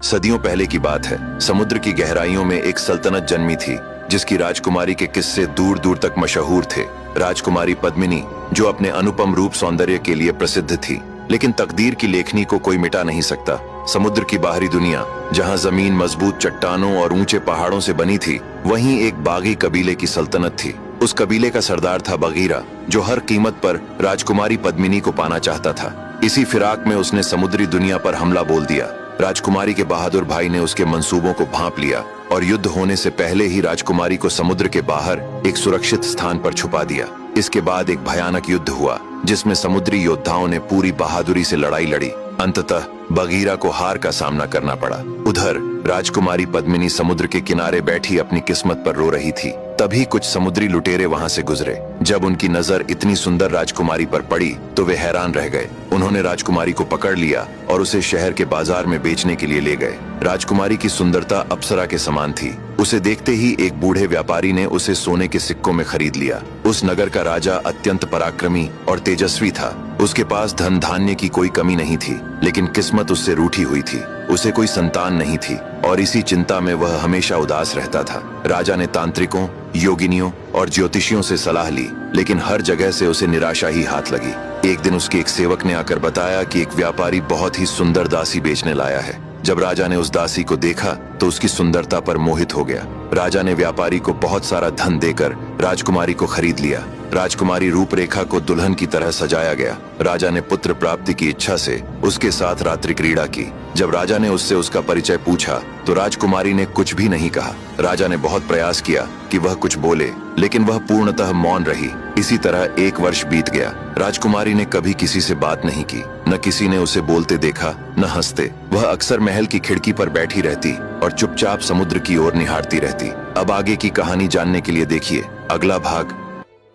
सदियों पहले की बात है। समुद्र की गहराइयों में एक सल्तनत जन्मी थी जिसकी राजकुमारी के किस्से दूर दूर तक मशहूर थे। राजकुमारी पद्मिनी, जो अपने अनुपम रूप सौंदर्य के लिए प्रसिद्ध थी, लेकिन तकदीर की लेखनी को कोई मिटा नहीं सकता। समुद्र की बाहरी दुनिया, जहां जमीन मजबूत चट्टानों और ऊंचे पहाड़ों से बनी थी, वहीं एक बागी कबीले की सल्तनत थी। उस कबीले का सरदार था बगीरा, जो हर कीमत पर राजकुमारी पद्मिनी को पाना चाहता था। इसी फिराक में उसने समुद्री दुनिया पर हमला बोल दिया। राजकुमारी के बहादुर भाई ने उसके मंसूबों को भांप लिया और युद्ध होने से पहले ही राजकुमारी को समुद्र के बाहर एक सुरक्षित स्थान पर छुपा दिया। इसके बाद एक भयानक युद्ध हुआ जिसमें समुद्री योद्धाओं ने पूरी बहादुरी से लड़ाई लड़ी। अंततः बगीरा को हार का सामना करना पड़ा। उधर राजकुमारी पद्मिनी समुद्र के किनारे बैठी अपनी किस्मत पर रो रही थी। तभी कुछ समुद्री लुटेरे वहां से गुजरे। जब उनकी नजर इतनी सुंदर राजकुमारी पर पड़ी तो वे हैरान रह गए। उन्होंने राजकुमारी को पकड़ लिया और उसे शहर के बाजार में बेचने के लिए ले गए। राजकुमारी की सुंदरता अप्सरा के समान थी। उसे देखते ही एक बूढ़े व्यापारी ने उसे सोने के सिक्कों में खरीद लिया। उस नगर का राजा अत्यंत पराक्रमी और तेजस्वी था। उसके पास धन धान्य की कोई कमी नहीं थी, लेकिन किस्मत उससे रूठी हुई थी। उसे कोई संतान नहीं थी और इसी चिंता में वह हमेशा उदास रहता था। राजा ने तांत्रिकों, योगिनियों और ज्योतिषियों से सलाह ली, लेकिन हर जगह से उसे निराशा ही हाथ लगी। एक दिन उसके एक सेवक ने आकर बताया कि एक व्यापारी बहुत ही सुंदर दासी बेचने लाया है। जब राजा ने उस दासी को देखा तो उसकी सुंदरता पर मोहित हो गया। राजा ने व्यापारी को बहुत सारा धन देकर राजकुमारी को खरीद लिया। राजकुमारी रूपरेखा को दुल्हन की तरह सजाया गया। राजा ने पुत्र प्राप्ति की इच्छा से उसके साथ रात्रि क्रीड़ा की। जब राजा ने उससे उसका परिचय पूछा तो राजकुमारी ने कुछ भी नहीं कहा। राजा ने बहुत प्रयास किया कि वह कुछ बोले, लेकिन वह पूर्णतः मौन रही। इसी तरह एक वर्ष बीत गया। राजकुमारी ने कभी किसी से बात नहीं की, न किसी ने उसे बोलते देखा, न हंसते। वह अक्सर महल की खिड़की पर बैठी रहती और चुपचाप समुद्र की ओर निहारती रहती। अब आगे की कहानी जानने के लिए देखिए अगला भाग।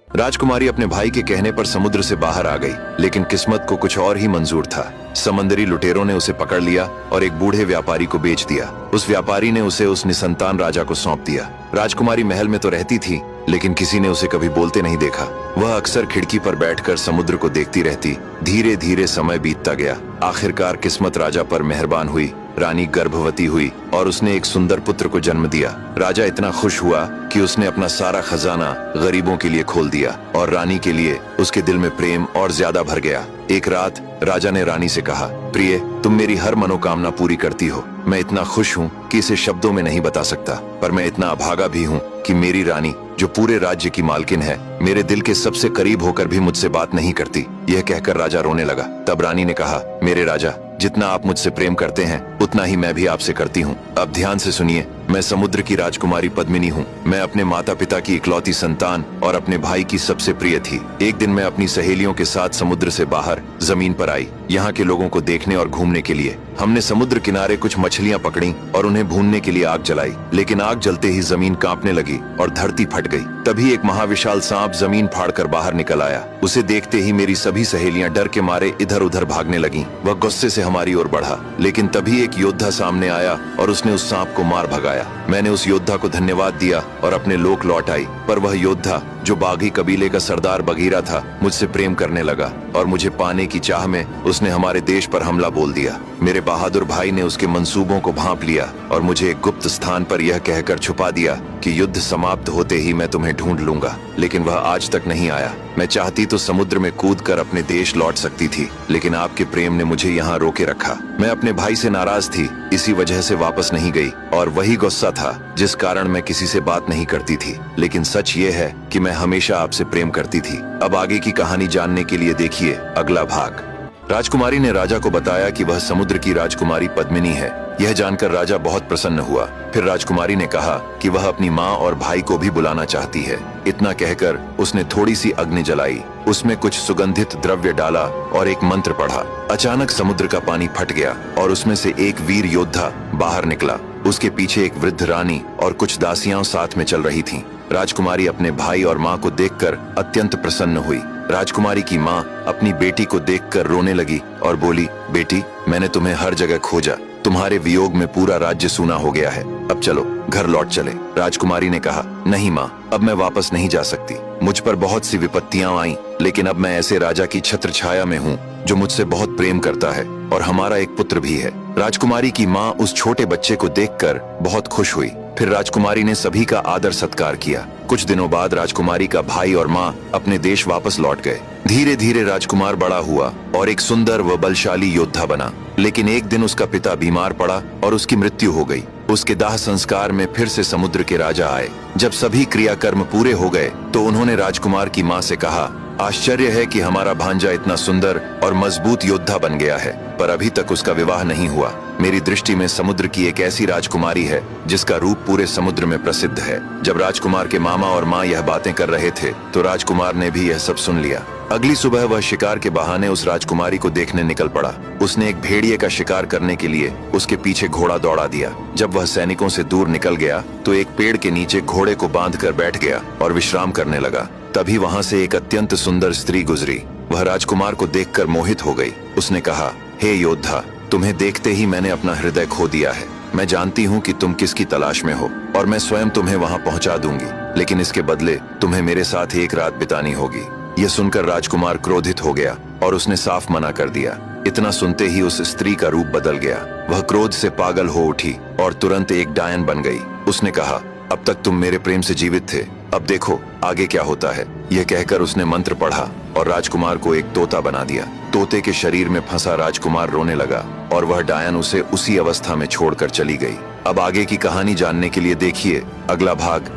राजकुमारी अपने भाई के कहने पर समुद्र से बाहर आ गई, लेकिन किस्मत को कुछ और ही मंजूर था। समंदरी लुटेरों ने उसे पकड़ लिया और एक बूढ़े व्यापारी को बेच दिया। उस व्यापारी ने उसे उस निसंतान राजा को सौंप दिया। राजकुमारी महल में तो रहती थी, लेकिन किसी ने उसे कभी बोलते नहीं देखा। वह अक्सर खिड़की पर बैठकर समुद्र को देखती रहती। धीरे धीरे समय बीतता गया। आखिरकार किस्मत राजा पर मेहरबान हुई। रानी गर्भवती हुई और उसने एक सुंदर पुत्र को जन्म दिया। राजा इतना खुश हुआ कि उसने अपना सारा खजाना गरीबों के लिए खोल दिया और रानी के लिए उसके दिल में प्रेम और ज्यादा भर गया। एक रात राजा ने रानी से कहा, प्रिय, तुम मेरी हर मनोकामना पूरी करती हो। मैं इतना खुश हूँ कि इसे शब्दों में नहीं बता सकता, पर मैं इतना अभागा भी हूँ कि मेरी रानी, जो पूरे राज्य की मालकिन है, मेरे दिल के सबसे करीब होकर भी मुझसे बात नहीं करती। यह कहकर राजा रोने लगा। तब रानी ने कहा, मेरे राजा, जितना आप मुझसे प्रेम करते हैं उतना ही मैं भी आपसे करती हूँ। अब ध्यान से सुनिए, मैं समुद्र की राजकुमारी पद्मिनी हूँ। मैं अपने माता पिता की इकलौती संतान और अपने भाई की सबसे प्रिय थी। एक दिन मैं अपनी सहेलियों के साथ समुद्र से बाहर जमीन पर आई, यहाँ के लोगों को देखने और घूमने के लिए। हमने समुद्र किनारे कुछ मछलियाँ पकड़ी और उन्हें भूनने के लिए आग जलाई, लेकिन आग जलते ही जमीन कांपने लगी और धरती फट गई। तभी एक महाविशाल सांप जमीन फाड़कर बाहर निकल आया। उसे देखते ही मेरी सभी सहेलियां डर के मारे इधर उधर भागने लगीं। वह गुस्से से हमारी ओर बढ़ा, लेकिन तभी एक योद्धा सामने आया और उसने उस सांप को मार भगाया। मैंने उस योद्धा को धन्यवाद दिया और अपने लोक लौट आई, पर वह योद्धा, जो बागी कबीले का सरदार बगीरा था, मुझसे प्रेम करने लगा और मुझे पाने की चाह में उसने हमारे देश पर हमला बोल दिया। मेरे बहादुर भाई ने उसके मंसूबों को भांप लिया और मुझे एक गुप्त स्थान पर यह कहकर छुपा दिया कि युद्ध समाप्त होते ही मैं तुम्हें ढूंढ लूंगा, लेकिन वह आज तक नहीं आया। मैं चाहती तो समुद्र में कूदकर अपने देश लौट सकती थी, लेकिन आपके प्रेम ने मुझे यहाँ रोके रखा। मैं अपने भाई से नाराज थी, इसी वजह से वापस नहीं गई, और वही गुस्सा था जिस कारण मैं किसी से बात नहीं करती थी। लेकिन सच ये है कि मैं हमेशा आपसे प्रेम करती थी। अब आगे की कहानी जानने के लिए देखिए अगला भाग। राजकुमारी ने राजा को बताया कि वह समुद्र की राजकुमारी पद्मिनी है। यह जानकर राजा बहुत प्रसन्न हुआ। फिर राजकुमारी ने कहा कि वह अपनी माँ और भाई को भी बुलाना चाहती है। इतना कहकर उसने थोड़ी सी अग्नि जलाई, उसमें कुछ सुगंधित द्रव्य डाला और एक मंत्र पढ़ा। अचानक समुद्र का पानी फट गया और उसमें से एक वीर योद्धा बाहर निकला। उसके पीछे एक वृद्ध रानी और कुछ दासियां साथ में चल रही थीं। राजकुमारी अपने भाई और माँ को देखकर अत्यंत प्रसन्न हुई। राजकुमारी की माँ अपनी बेटी को देखकर रोने लगी और बोली, बेटी, मैंने तुम्हें हर जगह खोजा। तुम्हारे वियोग में पूरा राज्य सूना हो गया है। अब चलो घर लौट चले। राजकुमारी ने कहा, नहीं माँ, अब मैं वापस नहीं जा सकती। मुझ पर बहुत सी विपत्तियां आईं, लेकिन अब मैं ऐसे राजा की छत्र छाया में हूँ जो मुझसे बहुत प्रेम करता है और हमारा एक पुत्र भी है। राजकुमारी की माँ उस छोटे बच्चे को देखकर बहुत खुश हुई। फिर राजकुमारी ने सभी का आदर सत्कार किया। कुछ दिनों बाद राजकुमारी का भाई और माँ अपने देश वापस लौट गए। धीरे धीरे राजकुमार बड़ा हुआ और एक सुंदर व बलशाली योद्धा बना। लेकिन एक दिन उसका पिता बीमार पड़ा और उसकी मृत्यु हो गई। उसके दाह संस्कार में फिर से समुद्र के राजा आए। जब सभी क्रियाकर्म पूरे हो गए तो उन्होंने राजकुमार की माँ से कहा, आश्चर्य है कि हमारा भांजा इतना सुंदर और मजबूत योद्धा बन गया है, पर अभी तक उसका विवाह नहीं हुआ। मेरी दृष्टि में समुद्र की एक ऐसी राजकुमारी है जिसका रूप पूरे समुद्र में प्रसिद्ध है। जब राजकुमार के मामा और माँ यह बातें कर रहे थे तो राजकुमार ने भी यह सब सुन लिया। अगली सुबह वह शिकार के बहाने उस राजकुमारी को देखने निकल पड़ा। उसने एक भेड़िए का शिकार करने के लिए उसके पीछे घोड़ा दौड़ा दिया। जब वह सैनिकों से दूर निकल गया तो एक पेड़ के नीचे घोड़े को बांधकर बैठ गया और विश्राम करने लगा। तभी वहां से एक अत्यंत सुंदर स्त्री गुजरी। वह राजकुमार को देखकर मोहित हो गई। उसने कहा, हे योद्धा, तुम्हें देखते ही मैंने अपना हृदय खो दिया है। मैं जानती हूँ कि तुम किसकी तलाश में हो और मैं स्वयं तुम्हें वहां पहुंचा दूंगी, लेकिन इसके बदले तुम्हें मेरे साथ एक रात बितानी होगी। यह सुनकर राजकुमार क्रोधित हो गया और उसने साफ मना कर दिया। इतना सुनते ही उस स्त्री का रूप बदल गया। वह क्रोध से पागल हो उठी और तुरंत एक डायन बन गई। उसने कहा, अब तक तुम मेरे प्रेम से जीवित थे, अब देखो आगे क्या होता है। यह कहकर उसने मंत्र पढ़ा और राजकुमार को एक तोता बना दिया। तोते के शरीर में फंसा राजकुमार रोने लगा और वह डायन उसे उसी अवस्था में छोड़कर चली गई। अब आगे की कहानी जानने के लिए देखिए अगला भाग।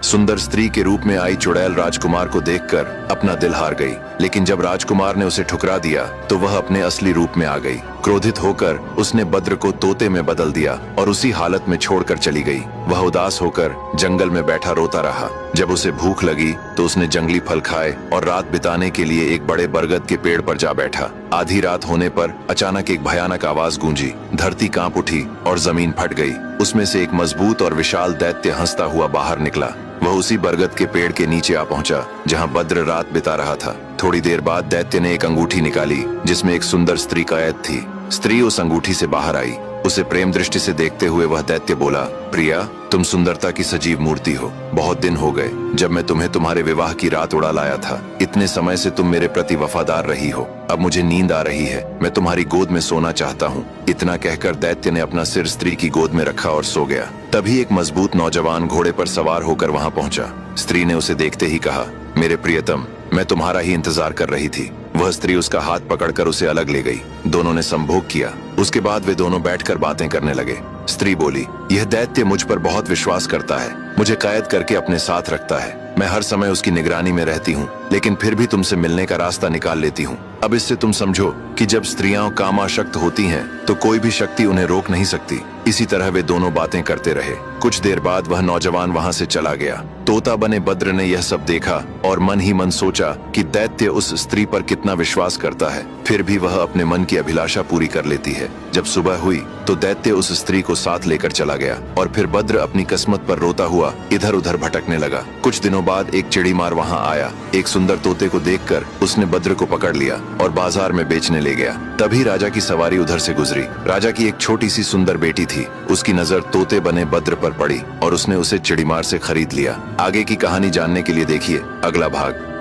सुंदर स्त्री के रूप में आई चुड़ैल राजकुमार को देखकर अपना दिल हार गई, लेकिन जब राजकुमार ने उसे ठुकरा दिया तो वह अपने असली रूप में आ गई। क्रोधित होकर उसने बद्र को तोते में बदल दिया और उसी हालत में छोड़कर चली गई। वह उदास होकर जंगल में बैठा रोता रहा। जब उसे भूख लगी तो उसने जंगली फल खाए और रात बिताने के लिए एक बड़े बरगद के पेड़ पर जा बैठा। आधी रात होने पर अचानक एक भयानक आवाज गूंजी। धरती कांप उठी और जमीन फट गई। उसमें से एक मजबूत और विशाल दैत्य हंसता हुआ बाहर निकला। वह उसी बरगद के पेड़ के नीचे आ पहुंचा जहां बद्र रात बिता रहा था। थोड़ी देर बाद दैत्य ने एक अंगूठी निकाली जिसमें एक सुंदर स्त्री का ऐद थी। स्त्री उस अंगूठी से बाहर आई। उसे प्रेम दृष्टि से देखते हुए वह दैत्य बोला, प्रिया, तुम सुंदरता की सजीव मूर्ति हो। बहुत दिन हो गए जब मैं तुम्हें तुम्हारे विवाह की रात उड़ा लाया था। इतने समय से तुम मेरे प्रति वफादार रही हो। अब मुझे नींद आ रही है, मैं तुम्हारी गोद में सोना चाहता हूँ। इतना कहकर दैत्य ने अपना सिर स्त्री की गोद में रखा और सो गया। तभी एक मजबूत नौजवान घोड़े पर सवार होकर वहां पहुंचा। स्त्री ने उसे देखते ही कहा, मेरे प्रियतम, मैं तुम्हारा ही इंतजार कर रही थी। वह स्त्री उसका हाथ पकड़कर उसे अलग ले गई। दोनों ने संभोग किया। उसके बाद वे दोनों बैठकर बातें करने लगे। स्त्री बोली, यह दैत्य मुझ पर बहुत विश्वास करता है, मुझे कैद करके अपने साथ रखता है। मैं हर समय उसकी निगरानी में रहती हूँ, लेकिन फिर भी तुमसे मिलने का रास्ता निकाल लेती हूँ। अब इससे तुम समझो कि जब स्त्रियां कामाशक्त होती हैं तो कोई भी शक्ति उन्हें रोक नहीं सकती। इसी तरह वे दोनों बातें करते रहे। कुछ देर बाद वह नौजवान वहां से चला गया। तोता बने बद्र ने यह सब देखा और मन ही मन सोचा कि दैत्य उस स्त्री पर कितना विश्वास करता है, फिर भी वह अपने मन की अभिलाषा पूरी कर लेती है। जब सुबह हुई तो दैत्य उस स्त्री को साथ लेकर चला गया और फिर बद्र अपनी किस्मत पर रोता हुआ इधर उधर भटकने लगा। कुछ दिनों बाद एक चिड़ीमार वहां आया। एक सुंदर तोते को देखकर उसने बद्र को पकड़ लिया और बाजार में बेचने ले गया। तभी राजा की सवारी उधर से गुजरी। राजा की एक छोटी सी सुंदर बेटी थी। उसकी नजर तोते बने बद्र पर पड़ी और उसने उसे चिड़ीमार से खरीद लिया। आगे की कहानी जानने के लिए देखिए अगला भाग।